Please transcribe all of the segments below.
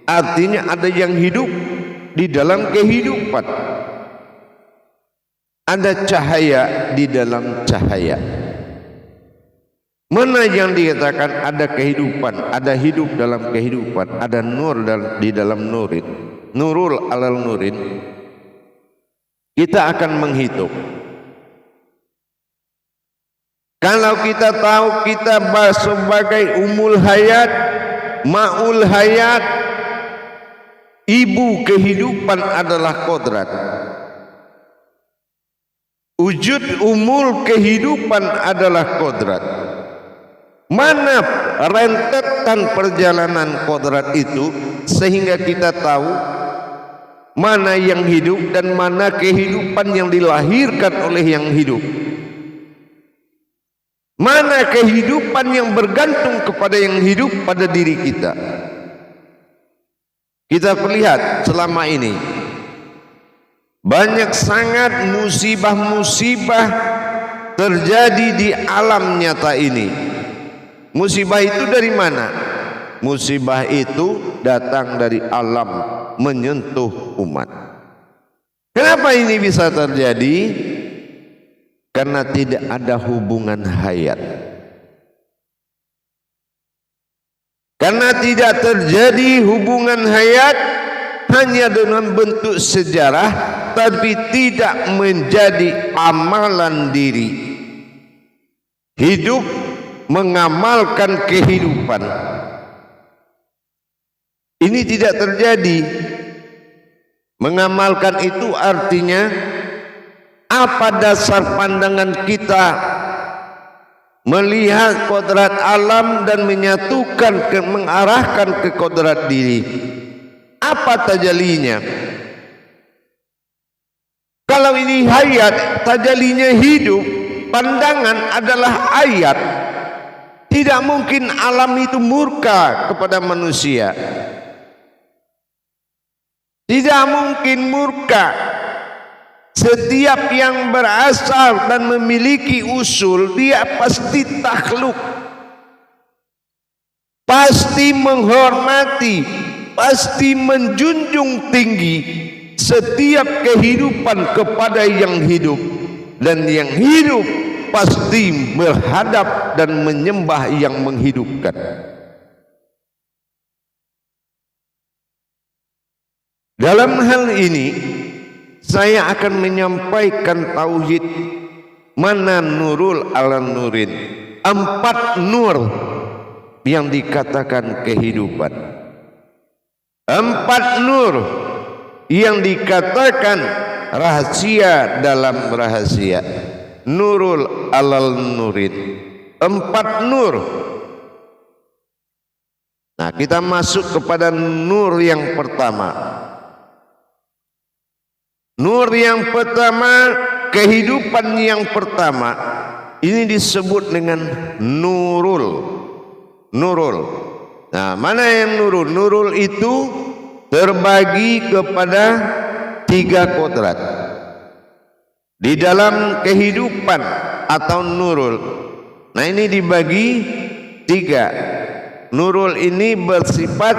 Artinya ada yang hidup di dalam kehidupan, ada cahaya di dalam cahaya. Mana yang dikatakan ada kehidupan, ada hidup dalam kehidupan, ada nur di dalam nurin, nurul alal nurin. Kita akan menghitung. Kalau kita tahu kita sebagai umul hayat, ma'ul hayat, ibu kehidupan adalah kodrat. Wujud umul kehidupan adalah kodrat. Mana rentetan perjalanan kodrat itu sehingga kita tahu mana yang hidup dan mana kehidupan yang dilahirkan oleh yang hidup. Mana kehidupan yang bergantung kepada yang hidup pada diri kita. Kita perlihat selama ini banyak sangat musibah-musibah terjadi di alam nyata ini. Musibah itu dari mana? Musibah itu datang dari alam menyentuh umat. Kenapa ini bisa terjadi? Karena tidak ada hubungan hayat. Karena tidak terjadi hubungan hayat hanya dengan bentuk sejarah, tapi tidak menjadi amalan diri. Hidup mengamalkan kehidupan. Ini tidak terjadi. Mengamalkan itu artinya apa dasar pandangan kita melihat kodrat alam dan menyatukan mengarahkan ke kodrat diri. Apa tajalinya? Kalau ini hayat, tajalinya hidup, pandangan adalah ayat. Tidak mungkin alam itu murka kepada manusia. Tidak mungkin murka. Setiap yang berasal dan memiliki usul, dia pasti takhluk, pasti menghormati, pasti menjunjung tinggi setiap kehidupan kepada yang hidup, dan yang hidup pasti berhadap dan menyembah yang menghidupkan. Dalam hal ini saya akan menyampaikan tauhid mana nurul ala nurin, 4 nur yang dikatakan kehidupan, 4 nur yang dikatakan rahasia dalam rahasia. Nurul alal nurin, 4 nur. Nah, kita masuk kepada nur yang pertama. Nur yang pertama, kehidupan yang pertama, ini disebut dengan nurul. Nurul. Nah, mana yang nurul? Nurul itu terbagi kepada 3 kodrat. Di dalam kehidupan atau nurul. Nah, ini dibagi 3. Nurul ini bersifat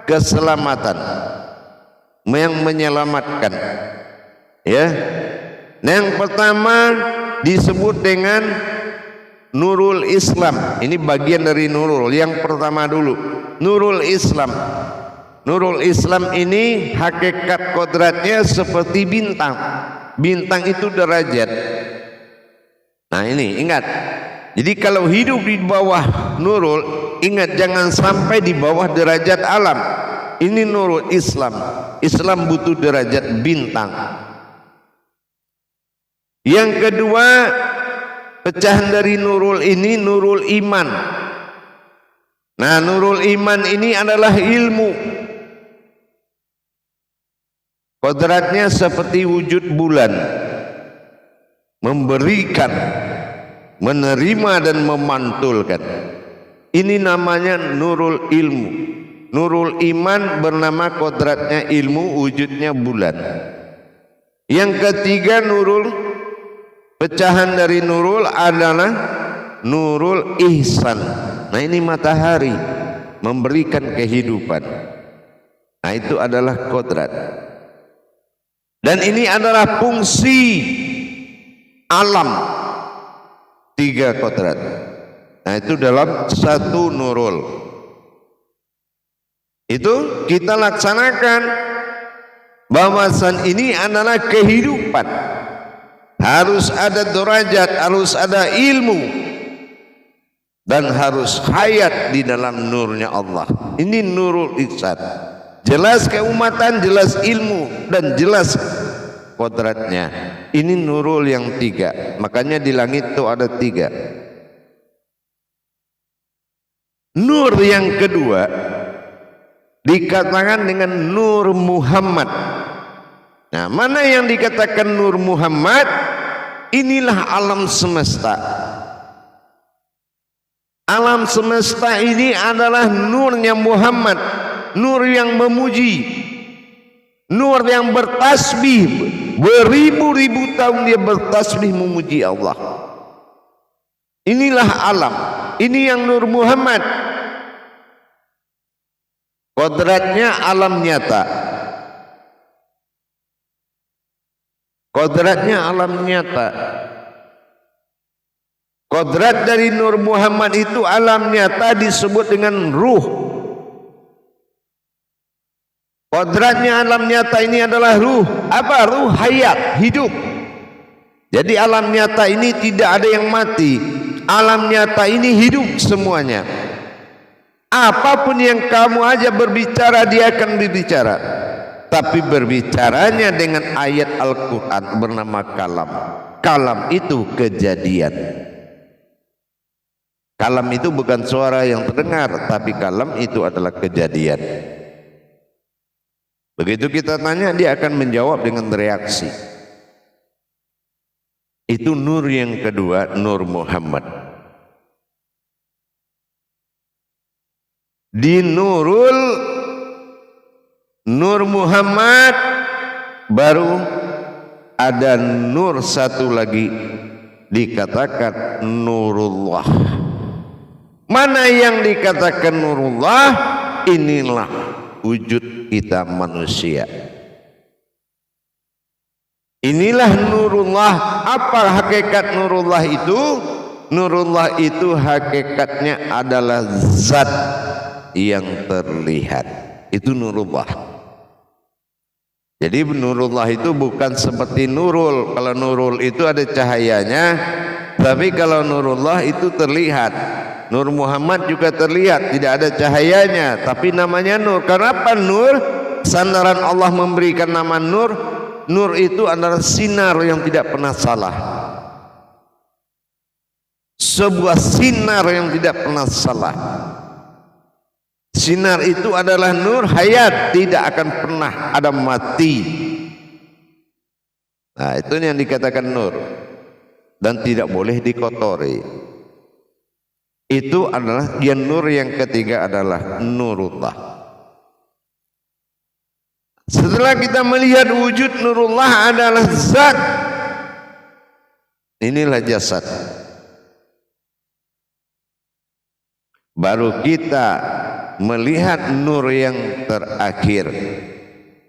keselamatan, yang menyelamatkan. Ya. Yang pertama disebut dengan nurul Islam. Ini bagian dari nurul. Yang pertama dulu, nurul Islam. Nurul Islam ini hakikat kodratnya seperti bintang. Bintang itu derajat. Nah, ini ingat. Jadi kalau hidup di bawah nurul, ingat jangan sampai di bawah derajat alam. Ini nurul Islam. Islam butuh derajat bintang. Yang kedua, pecahan dari nurul ini nurul iman. Nah, nurul iman ini adalah ilmu. Kodratnya seperti wujud bulan, memberikan, menerima dan memantulkan. Ini namanya nurul ilmu. Nurul iman bernama kodratnya ilmu, wujudnya bulan. Yang ketiga nurul, pecahan dari nurul adalah nurul ihsan. Nah, ini matahari memberikan kehidupan. Nah, itu adalah kodrat. Dan ini adalah fungsi alam, 3 kodrat. Nah, itu dalam satu nurul. Itu kita laksanakan. Bahwasan ini adalah kehidupan. Harus ada derajat, harus ada ilmu, dan harus hayat di dalam nurnya Allah. Ini nurul ihsan. Jelas keumatan, jelas ilmu, dan jelas kodratnya. Ini nurul yang 3. Makanya di langit itu ada 3. Nur yang kedua dikatakan dengan Nur Muhammad. Nah, mana yang dikatakan Nur Muhammad? Inilah alam semesta. Alam semesta ini adalah nurnya Muhammad, nur yang memuji, nur yang bertasbih, beribu-ribu tahun dia bertasbih memuji Allah. Inilah alam, ini yang Nur Muhammad. Kodratnya alam nyata. Kodratnya alam nyata. Kodrat dari Nur Muhammad itu alam nyata disebut dengan ruh. Kodratnya alam nyata ini adalah ruh. Apa? Ruh hayat, hidup. Jadi alam nyata ini tidak ada yang mati. Alam nyata ini hidup semuanya. Apapun yang kamu aja berbicara, dia akan berbicara. Tapi berbicaranya dengan ayat Al-Quran bernama kalam. Kalam itu kejadian. Kalam itu bukan suara yang terdengar, tapi kalam itu adalah kejadian. Begitu kita tanya, dia akan menjawab dengan reaksi. Itu nur yang kedua, Nur Muhammad. Di Nur Muhammad baru ada nur satu lagi dikatakan Nurullah. Mana yang dikatakan Nurullah? Inilah wujud kita manusia. Inilah Nurullah. Apa hakikat Nurullah itu? Nurullah itu hakikatnya adalah zat yang terlihat. Itu Nurullah. Jadi Nurullah itu bukan seperti Nurul. Kalau Nurul itu ada cahayanya, tapi kalau Nurullah itu terlihat. Nur Muhammad juga terlihat, tidak ada cahayanya, tapi namanya Nur. Kenapa Nur? Sandaran Allah memberikan nama Nur. Nur itu adalah sinar yang tidak pernah salah. Sebuah sinar yang tidak pernah salah. Sinar itu adalah nur hayat, tidak akan pernah ada mati. Nah, itu yang dikatakan nur, dan tidak boleh dikotori. Itu adalah yang nur yang ketiga adalah Nurullah. Setelah kita melihat wujud Nurullah adalah zat, inilah jasad. Baru kita melihat nur yang terakhir,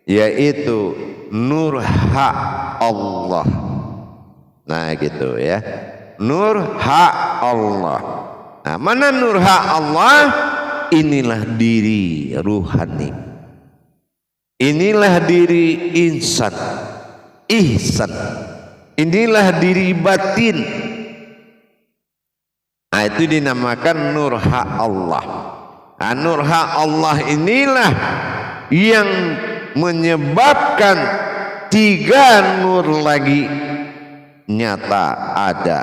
yaitu nur hak Allah. Nah gitu ya, nur hak Allah. Nah, mana nur hak Allah? Inilah diri ruhani, inilah diri insan, ihsan, inilah diri batin. Nah, itu dinamakan nur hak Allah. Nah, nur hak Allah inilah yang menyebabkan 3 nur lagi nyata ada.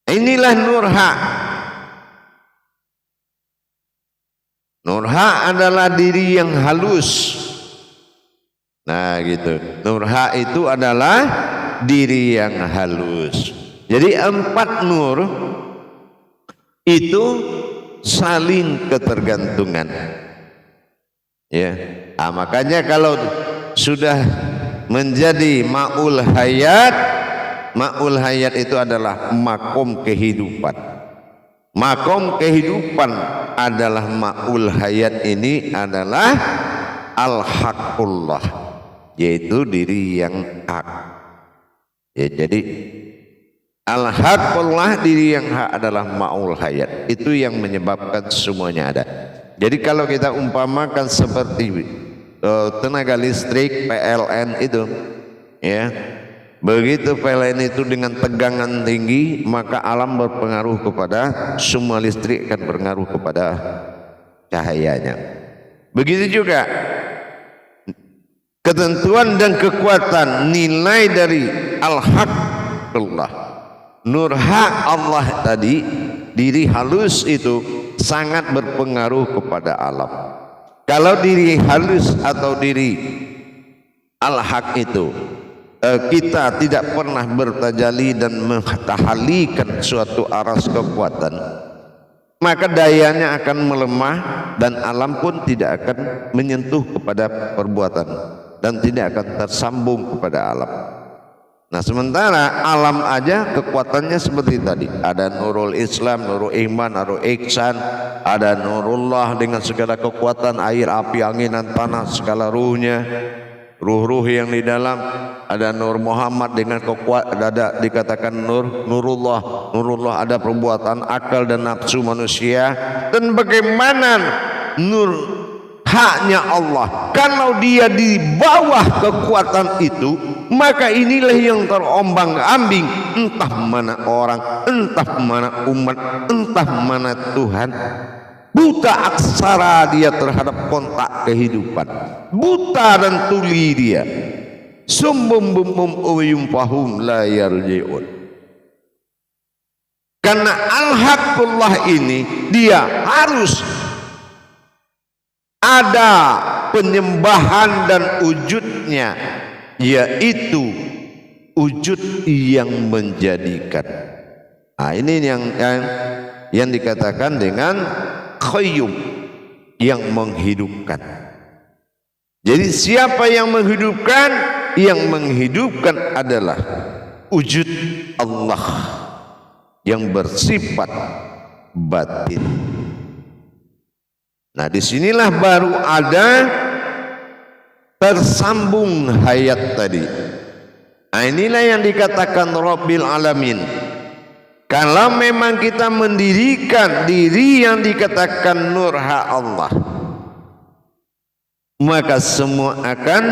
Inilah nur hak. Nur hak adalah diri yang halus. Nah gitu. Nur hak itu adalah diri yang halus. Jadi 4 nur itu saling ketergantungan. Ya. Nah, makanya kalau sudah menjadi ma'ul hayat, ma'ul hayat itu adalah makom kehidupan. Makom kehidupan adalah ma'ul hayat ini adalah al-haqqullah, yaitu diri yang hak. Ya, jadi al-haqqullah, diri yang hak adalah ma'ul hayat. Itu yang menyebabkan semuanya ada. Jadi kalau kita umpamakan seperti tenaga listrik PLN itu, ya, begitu PLN itu dengan tegangan tinggi, maka alam berpengaruh kepada semua listrik akan berpengaruh kepada cahayanya. Begitu juga ketentuan dan kekuatan nilai dari al-haqqullah, nur hak Allah tadi, diri halus itu sangat berpengaruh kepada alam. Kalau diri halus atau diri al-haq itu kita tidak pernah bertajali dan mentahalikan suatu aras kekuatan, maka dayanya akan melemah dan alam pun tidak akan menyentuh kepada perbuatan dan tidak akan tersambung kepada alam. Nah, sementara alam aja kekuatannya seperti tadi, ada nurul Islam, nurul iman, nurul ihsan, ada nurullah dengan segala kekuatan air, api, angin dan tanah, segala ruhnya, ruh-ruh yang di dalam, ada nur Muhammad dengan kekuatan, ada dikatakan nurullah, nurullah ada perbuatan akal dan nafsu manusia. Dan bagaimana nur haknya Allah, kalau dia di bawah kekuatan itu, maka inilah yang terombang-ambing, entah mana orang, entah mana umat, entah mana Tuhan. Buta aksara dia terhadap kontak kehidupan, buta dan tuli dia, sumbum bumum uyum pahum la yarji'un. Karena al-haqqullah ini dia harus ada penyembahan dan wujudnya, yaitu wujud yang menjadikan. Nah, ini yang dikatakan dengan qayyum, yang menghidupkan. Jadi siapa yang menghidupkan? Yang menghidupkan adalah wujud Allah yang bersifat batin. Nah, disinilah baru ada tersambung hayat tadi. Nah, inilah yang dikatakan Rabbil Alamin. Kalau memang kita mendirikan diri yang dikatakan nur hak Allah, maka semua akan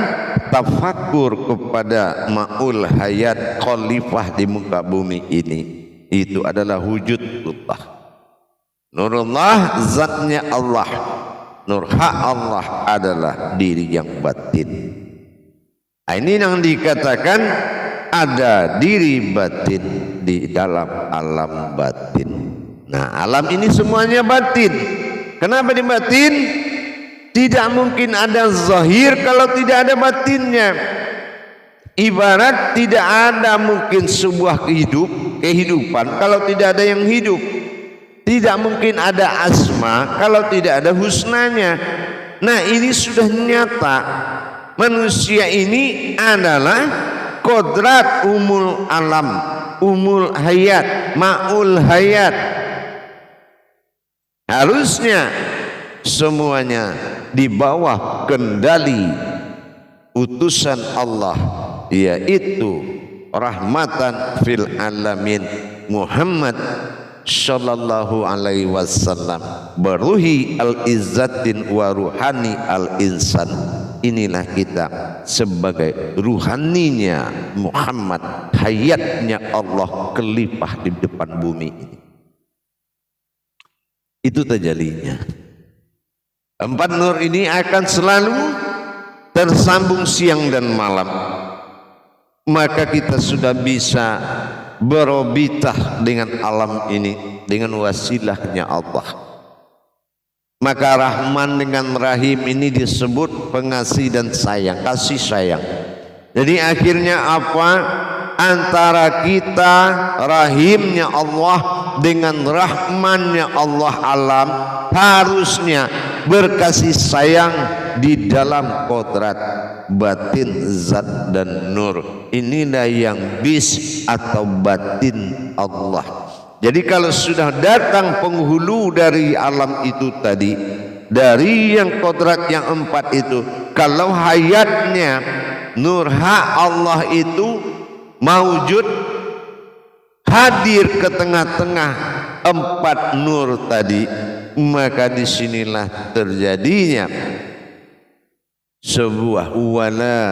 tafakur kepada ma'ul hayat khalifah di muka bumi ini. Itu adalah wujud Allah. Nurullah zatnya Allah, nur hak Allah adalah diri yang batin. Nah, ini yang dikatakan ada diri batin di dalam alam batin. Nah, alam ini semuanya batin. Kenapa di batin? Tidak mungkin ada zahir kalau tidak ada batinnya. Ibarat tidak ada mungkin sebuah kehidupan kalau tidak ada yang hidup. Tidak mungkin ada asma kalau tidak ada husnanya. Nah, ini sudah nyata. Manusia ini adalah kodrat umul alam, umul hayat, ma'ul hayat. Harusnya semuanya di bawah kendali utusan Allah, yaitu rahmatan fil alamin Muhammad sallallahu alaihi wasallam, beruhi al-izzatin wa ruhani al-insan. Inilah kita sebagai ruhaninya Muhammad, hayatnya Allah kelipah di depan bumi ini. Itu tajalinya. Empat nur ini akan selalu tersambung siang dan malam. Maka kita sudah bisa berobitah dengan alam ini dengan wasilahnya Allah. Maka Rahman dengan Rahim ini disebut pengasih dan sayang, kasih sayang. Jadi akhirnya apa? Antara kita rahimnya Allah dengan rahmannya Allah alam harusnya berkasih sayang di dalam kodrat batin zat dan nur. Inilah yang bis atau batin Allah. Jadi kalau sudah datang penghulu dari alam itu tadi, dari yang kodrat yang 4 itu, kalau hayatnya nur hak Allah itu maujud, hadir ke tengah-tengah 4 nur tadi, maka disinilah terjadinya sebuah wala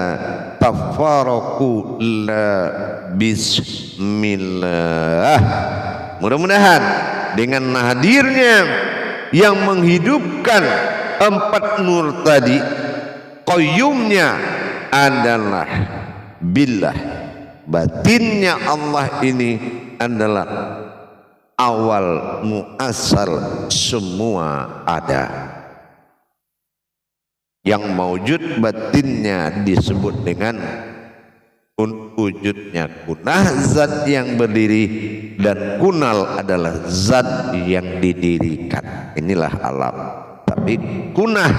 tafaraqu la bismillah. Mudah-mudahan dengan hadirnya yang menghidupkan 4 nur tadi, qayyumnya adalah billah, batinnya Allah ini adalah awal muasal semua ada. Yang maujud batinnya disebut dengan wujudnya kunah, zat yang berdiri, dan kunal adalah zat yang didirikan. Inilah alam. Tapi kunah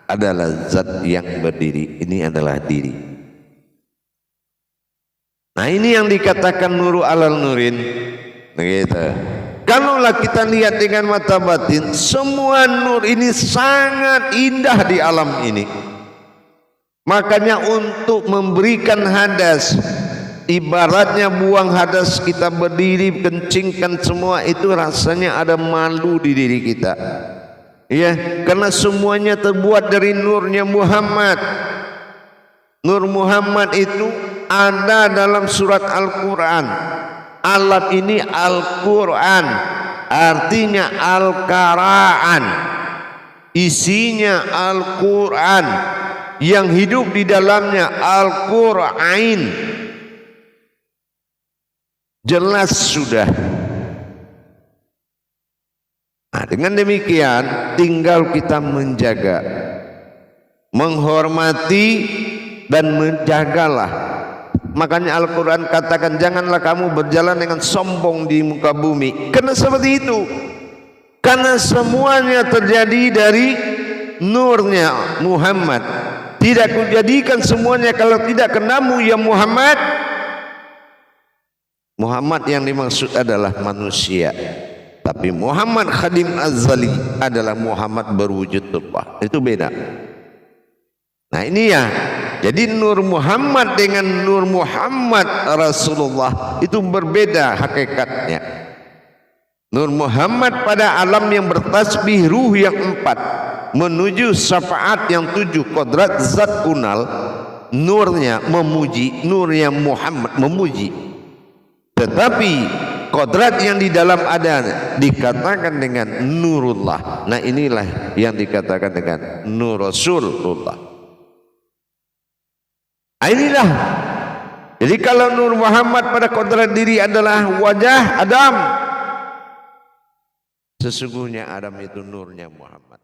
adalah zat yang berdiri. Ini adalah diri. Nah, ini yang dikatakan nuru alal nurin. Begitu. Kalaulah kita lihat dengan mata batin, semua nur ini sangat indah di alam ini. Makanya untuk memberikan hadas, ibaratnya buang hadas, kita berdiri kencingkan semua itu rasanya ada malu di diri kita. Ya, karena semuanya terbuat dari nurnya Muhammad. Nur Muhammad itu ada dalam surat Al-Quran. Alam ini Al-Quran, artinya Al-Qara'an, isinya Al-Quran, yang hidup di dalamnya Al-Qur'ain. Jelas sudah. Nah, dengan demikian tinggal kita menjaga, menghormati dan menjagalah. Makanya Al-Quran katakan, janganlah kamu berjalan dengan sombong di muka bumi. Karena seperti itu. Karena semuanya terjadi dari nurnya Muhammad. Tidak kujadikan semuanya kalau tidak kenamu ya Muhammad. Muhammad yang dimaksud adalah manusia. Tapi Muhammad Khadim Azali adalah Muhammad berwujud Allah. Itu beda. Nah ini ya. Jadi nur Muhammad dengan nur Muhammad Rasulullah itu berbeda hakikatnya. Nur Muhammad pada alam yang bertasbih ruh yang 4 menuju syafaat yang 7 kodrat zat kunal, nurnya memuji, nurnya Muhammad memuji. Tetapi kodrat yang di dalam ada dikatakan dengan nurullah. Nah inilah yang dikatakan dengan nur Rasulullah. Inilah. Jadi kalau nur Muhammad pada kodrat diri adalah wajah Adam, sesungguhnya Adam itu nurnya Muhammad.